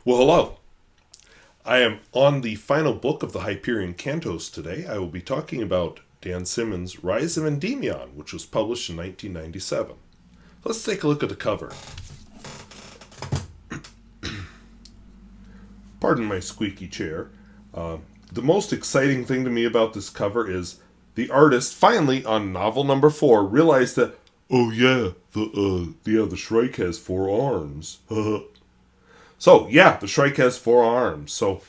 Well, hello. I am on the final book of the Hyperion Cantos today. I will be talking about Dan Simmons' Rise of Endymion, which was published in 1997. Let's take a look at the cover. Pardon my squeaky chair. The most exciting thing to me about this cover is the artist finally on novel number 4 realized that, oh yeah, the Shrike has 4 arms. So, yeah, the Shrike has 4 arms. So,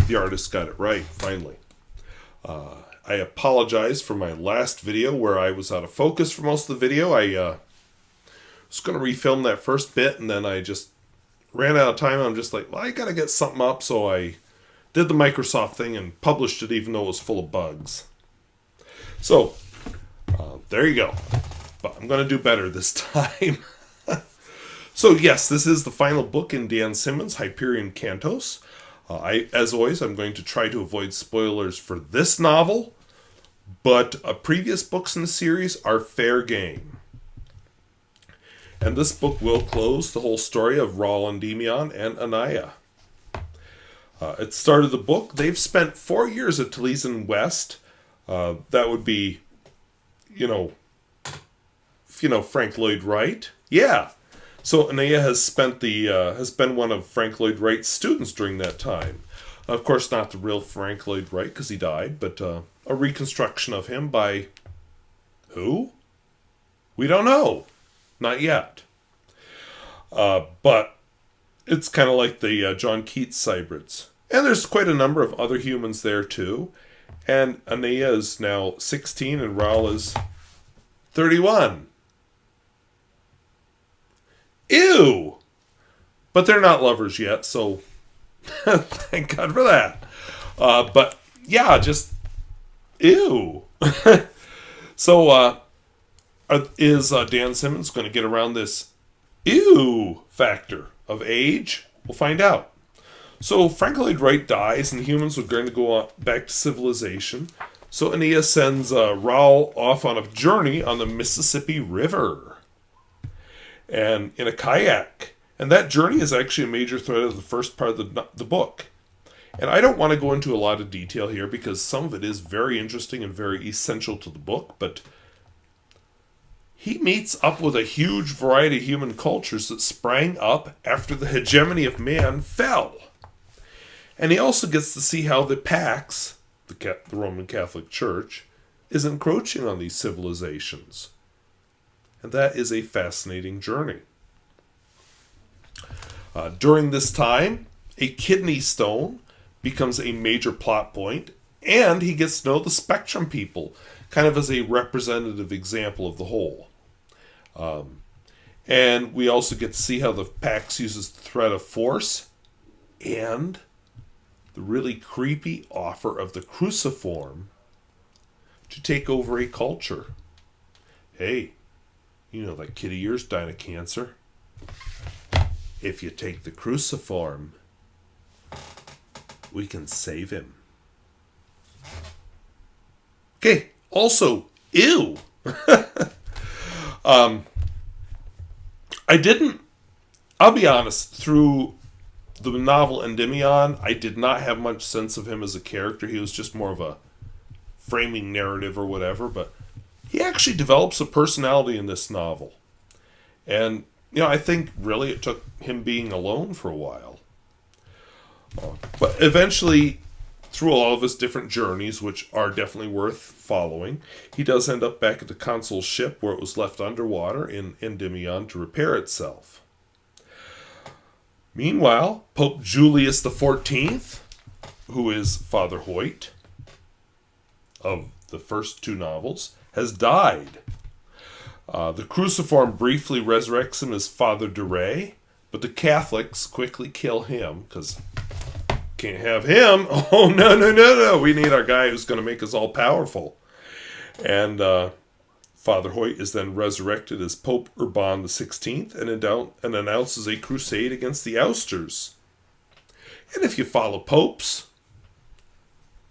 the artist got it right, finally. I apologize for my last video where I was out of focus for most of the video. I was going to refilm that first bit, and then I just ran out of time. I'm just like, well, I got to get something up, so I did the Microsoft thing and published it even though it was full of bugs. So, there you go. But I'm going to do better this time. So yes, this is the final book in Dan Simmons' Hyperion Cantos. As always, I'm going to try to avoid spoilers for this novel, but previous books in the series are fair game. And this book will close the whole story of Raul, Endymion, and Anaya. At the start of the book, they've spent 4 years at Taliesin West. That would be, Frank Lloyd Wright. Yeah. So Anaya has been one of Frank Lloyd Wright's students during that time. Of course, not the real Frank Lloyd Wright because he died, but a reconstruction of him by who? We don't know. Not yet. But it's kind of like the John Keats hybrids. And there's quite a number of other humans there too. And Anaya is now 16 and Raul is 31. Ew! But they're not lovers yet, so thank God for that. But yeah, just ew. So is Dan Simmons going to get around this ew factor of age? We'll find out. So Frank Lloyd Wright dies, and humans are going to go back to civilization. So Anaya sends Raul off on a journey on the Mississippi River. And in a kayak. And that journey is actually a major thread of the first part of the book. And I don't want to go into a lot of detail here because some of it is very interesting and very essential to the book, but he meets up with a huge variety of human cultures that sprang up after the hegemony of man fell. And he also gets to see how the Pax, the Roman Catholic Church, is encroaching on these civilizations. And that is a fascinating journey. During this time, a kidney stone becomes a major plot point, and he gets to know the Spectrum people, kind of as a representative example of the whole. And we also get to see how the Pax uses the threat of force, and the really creepy offer of the cruciform to take over a culture. Hey, you know that kid of yours dying of cancer? If you take the cruciform, we can save him. Okay, also, ew. I'll be honest, through the novel Endymion, I did not have much sense of him as a character. He was just more of a framing narrative or whatever, but he actually develops a personality in this novel. And, I think really it took him being alone for a while. But eventually, through all of his different journeys, which are definitely worth following, he does end up back at the consul's ship where it was left underwater in Endymion to repair itself. Meanwhile, Pope Julius XIV, who is Father Hoyt of the first 2 novels, has died. The cruciform briefly resurrects him as Father Duray, but the Catholics quickly kill him because can't have him. Oh, no. We need our guy who's going to make us all powerful. And Father Hoyt is then resurrected as Pope Urban XVI and announces a crusade against the ousters. And if you follow popes,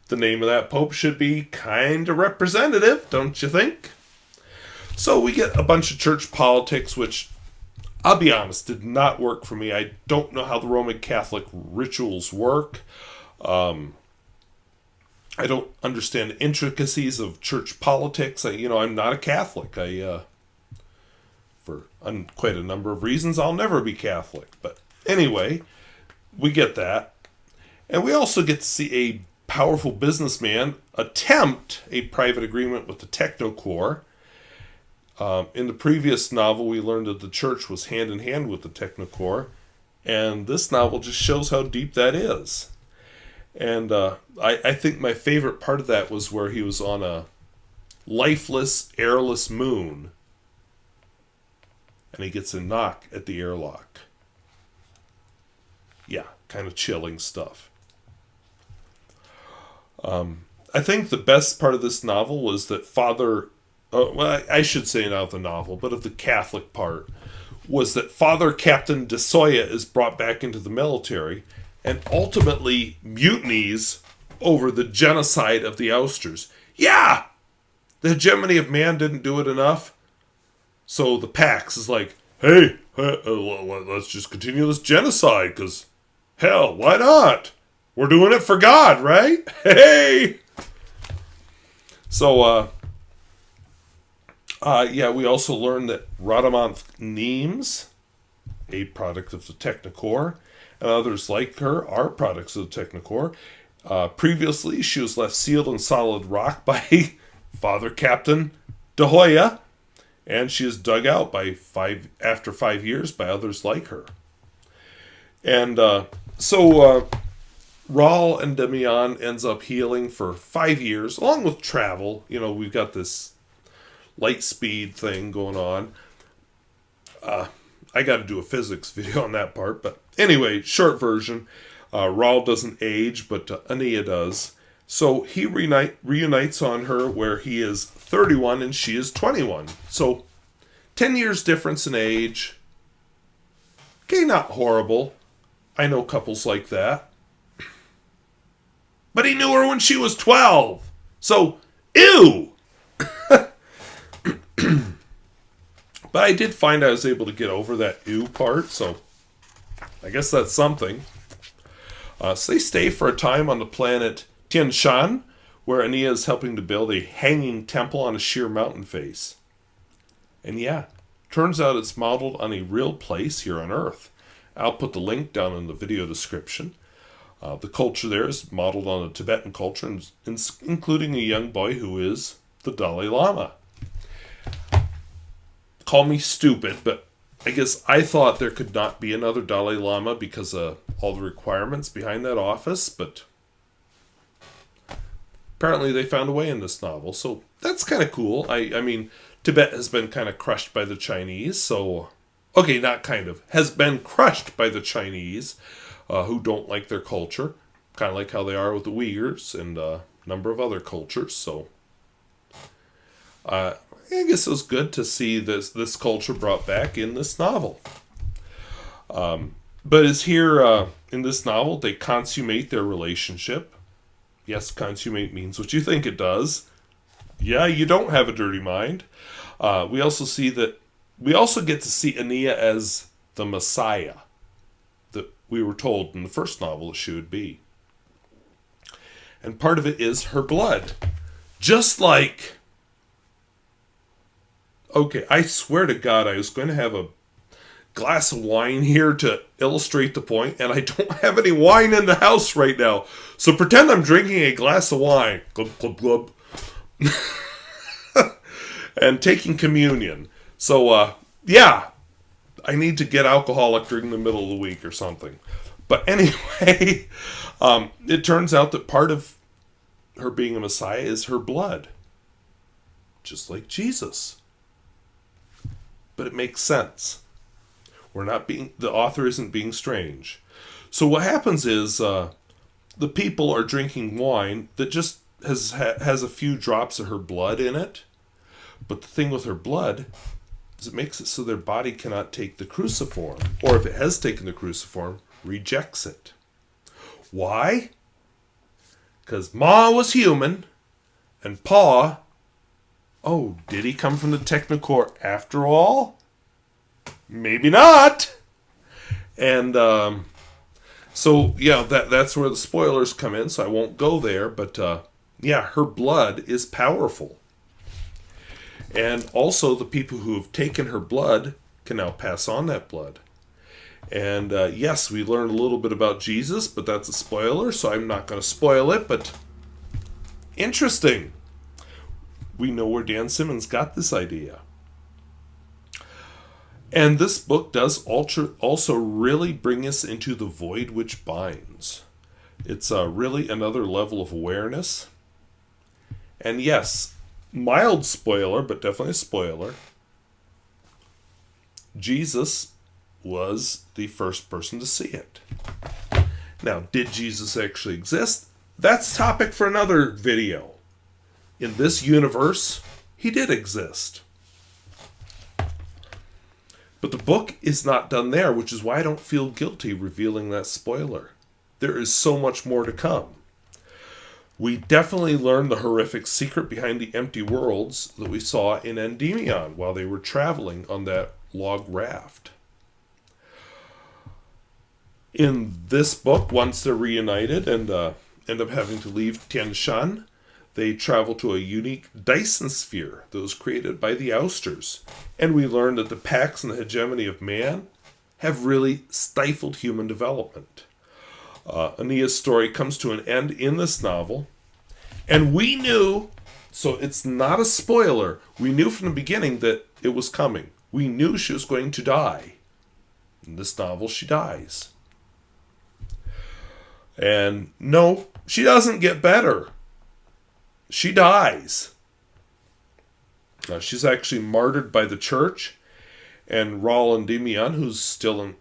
the name of that pope should be kind of representative, don't you think? So we get a bunch of church politics, which I'll be honest, did not work for me. I don't know how the Roman Catholic rituals work. I don't understand the intricacies of church politics. I'm not a Catholic. For quite a number of reasons, I'll never be Catholic. But anyway, we get that. And we also get to see a powerful businessman attempt a private agreement with the Technocore. In the previous novel, we learned that the church was hand in hand with the Technocore. And this novel just shows how deep that is. And I think my favorite part of that was where he was on a lifeless, airless moon. And he gets a knock at the airlock. Yeah, kind of chilling stuff. I think the best part of this novel was that I should say not of the novel, but of the Catholic part, was that Father Captain de Soya is brought back into the military and ultimately mutinies over the genocide of the ousters. Yeah! The hegemony of man didn't do it enough. So the Pax is like, hey, let's just continue this genocide, because, hell, why not? We're doing it for God, right? Hey! So, we also learned that Radamanth Neems, a product of the Technocore, and others like her are products of the Technocore. Previously, she was left sealed in solid rock by Father Captain De Hoya, and she is dug out after 5 years by others like her. And Raul Endymion ends up healing for 5 years, along with travel. We've got this light speed thing going on. I got to do a physics video on that part, but anyway, short version. Raul doesn't age, but Ania does. So he reunites on her where he is 31 and she is 21. So 10 years difference in age. Okay, not horrible. I know couples like that. But he knew her when she was 12. So, ew! But I did find I was able to get over that ew part, so I guess that's something. So they stay for a time on the planet Tianshan, where Ania is helping to build a hanging temple on a sheer mountain face. And yeah, turns out it's modeled on a real place here on Earth. I'll put the link down in the video description. The culture there is modeled on a Tibetan culture, including a young boy who is the Dalai Lama. Call me stupid, but I guess I thought there could not be another Dalai Lama because of all the requirements behind that office, but apparently they found a way in this novel, so that's kind of cool. I mean, Tibet has been kind of crushed by the Chinese, so... Okay, not kind of. Has been crushed by the Chinese, who don't like their culture, kind of like how they are with the Uyghurs and a number of other cultures, so... I guess it was good to see this culture brought back in this novel. But as here in this novel, they consummate their relationship. Yes, consummate means what you think it does. Yeah, you don't have a dirty mind. We also get to see Ania as the Messiah that we were told in the first novel that she would be. And part of it is her blood. Just like... Okay, I swear to God, I was going to have a glass of wine here to illustrate the point, and I don't have any wine in the house right now. So pretend I'm drinking a glass of wine. Glub, glub, glub. And taking communion. So, yeah, I need to get alcoholic during the middle of the week or something. But anyway, it turns out that part of her being a Messiah is her blood. Just like Jesus. But it makes sense. The author isn't being strange. So what happens is the people are drinking wine that just has a few drops of her blood in it. But the thing with her blood is it makes it so their body cannot take the cruciform. Or if it has taken the cruciform, rejects it. Why? Because Ma was human and Pa... Oh, did he come from the Technocore after all? Maybe not. And so, yeah, that's where the spoilers come in, so I won't go there. But, yeah, her blood is powerful. And also, the people who have taken her blood can now pass on that blood. And, yes, we learned a little bit about Jesus, but that's a spoiler, so I'm not going to spoil it. But interesting. We know where Dan Simmons got this idea. And this book does also really bring us into the void which binds. It's really another level of awareness. And yes, mild spoiler, but definitely a spoiler. Jesus was the first person to see it. Now, did Jesus actually exist? That's a topic for another video. In this universe, he did exist. But the book is not done there, which is why I don't feel guilty revealing that spoiler. There is so much more to come. We definitely learned the horrific secret behind the empty worlds that we saw in Endymion while they were traveling on that log raft. In this book, once they're reunited and end up having to leave Tien Shan, they travel to a unique Dyson sphere that was created by the Ousters. And we learn that the Pax and the hegemony of man have really stifled human development. Ania's story comes to an end in this novel. And we knew, so it's not a spoiler, we knew from the beginning that it was coming. We knew she was going to die. In this novel, she dies. And no, she doesn't get better. She dies. She's actually martyred by the church, and Raoul Endymion, who's still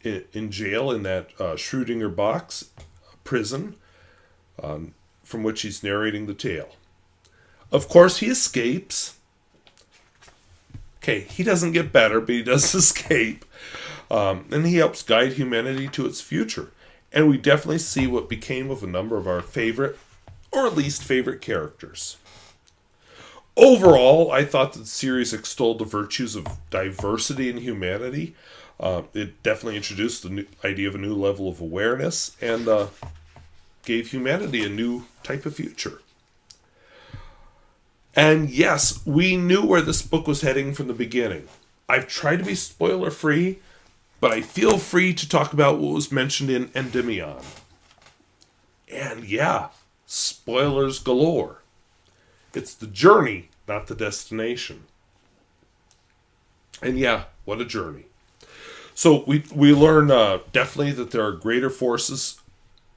in jail in that Schrödinger box prison, from which he's narrating the tale. Of course, he escapes. Okay, he doesn't get better, but he does escape. And he helps guide humanity to its future. And we definitely see what became of a number of our favorite or least favorite characters. Overall, I thought that the series extolled the virtues of diversity in humanity. It definitely introduced the idea of a new level of awareness and gave humanity a new type of future. And yes, we knew where this book was heading from the beginning. I've tried to be spoiler-free, but I feel free to talk about what was mentioned in Endymion. And yeah, spoilers galore. It's the journey, not the destination. And yeah, what a journey. So we learn definitely that there are greater forces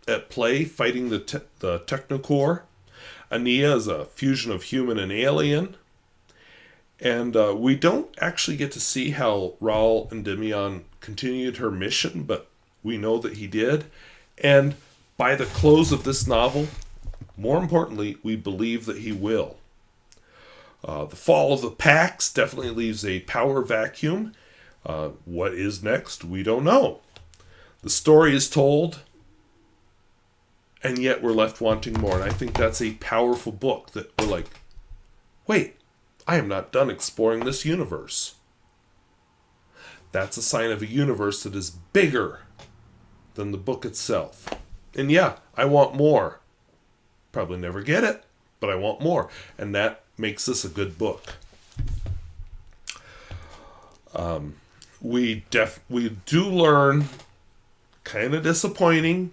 at play fighting the Technocore. Ania is a fusion of human and alien. And we don't actually get to see how Raoul Endymion continued her mission, but we know that he did. And by the close of this novel, more importantly, we believe that he will. The fall of the Pax definitely leaves a power vacuum. What is next? We don't know. The story is told, and yet we're left wanting more. And I think that's a powerful book that we're like, wait, I am not done exploring this universe. That's a sign of a universe that is bigger than the book itself. And yeah, I want more. Probably never get it, but I want more. And that makes this a good book. We do learn, kind of disappointing,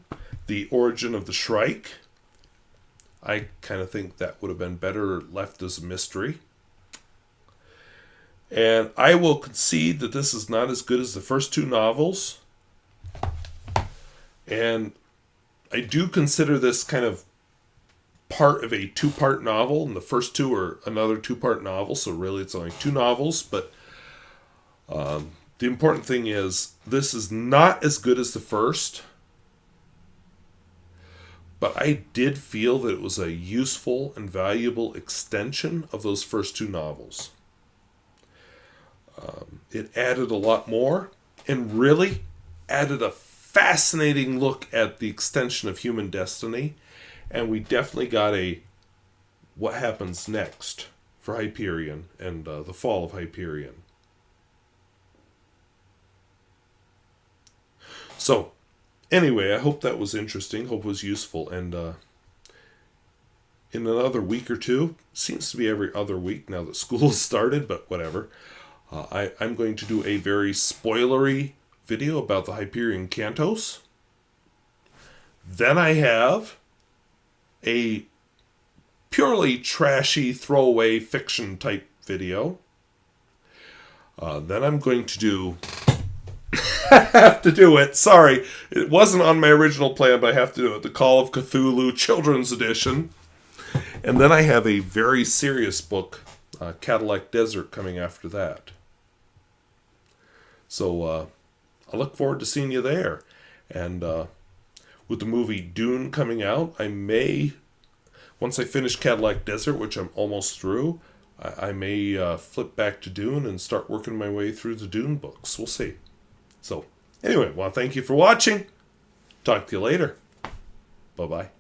the origin of the Shrike. I kind of think that would have been better left as a mystery. And I will concede that this is not as good as the first two novels. And I do consider this kind of part of a two-part novel, and the first two are another two-part novel, so really it's only two novels, but the important thing is this is not as good as the first, but I did feel that it was a useful and valuable extension of those first two novels. It added a lot more, and really added a fascinating look at the extension of human destiny. And we definitely got a what happens next for Hyperion and the fall of Hyperion. So, anyway, I hope that was interesting. Hope it was useful. And in another week or two, seems to be every other week now that school has started, but whatever. I'm going to do a very spoilery video about the Hyperion Cantos. Then I have a purely trashy throwaway fiction type video. Then I'm going to do... I have to do it. Sorry. It wasn't on my original plan, but I have to do it. The Call of Cthulhu Children's Edition. And then I have a very serious book, Cadillac Desert, coming after that. So I look forward to seeing you there. And with the movie Dune coming out, I may, once I finish Cadillac Desert, which I'm almost through, I may flip back to Dune and start working my way through the Dune books. We'll see. So, anyway, well, thank you for watching. Talk to you later. Bye-bye.